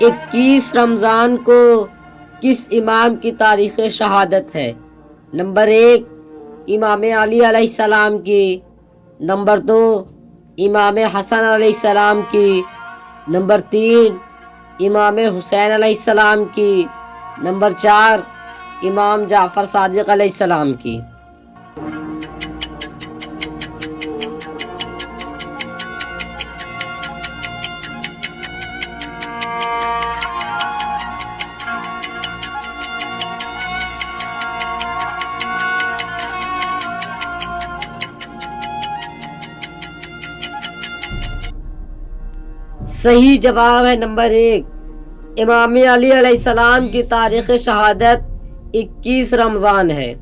21 رمضان کو کس امام کی تاریخ شہادت ہے؟ نمبر 1 امام علی علیہ السلام کی، نمبر 2 امام حسن علیہ السلام کی، نمبر 3 امام حسین علیہ السلام کی، نمبر 4 امام جعفر صادق علیہ السلام کی۔ صحیح جواب ہے نمبر 1 امام علی علیہ السلام کی تاریخ شہادت 21 رمضان ہے۔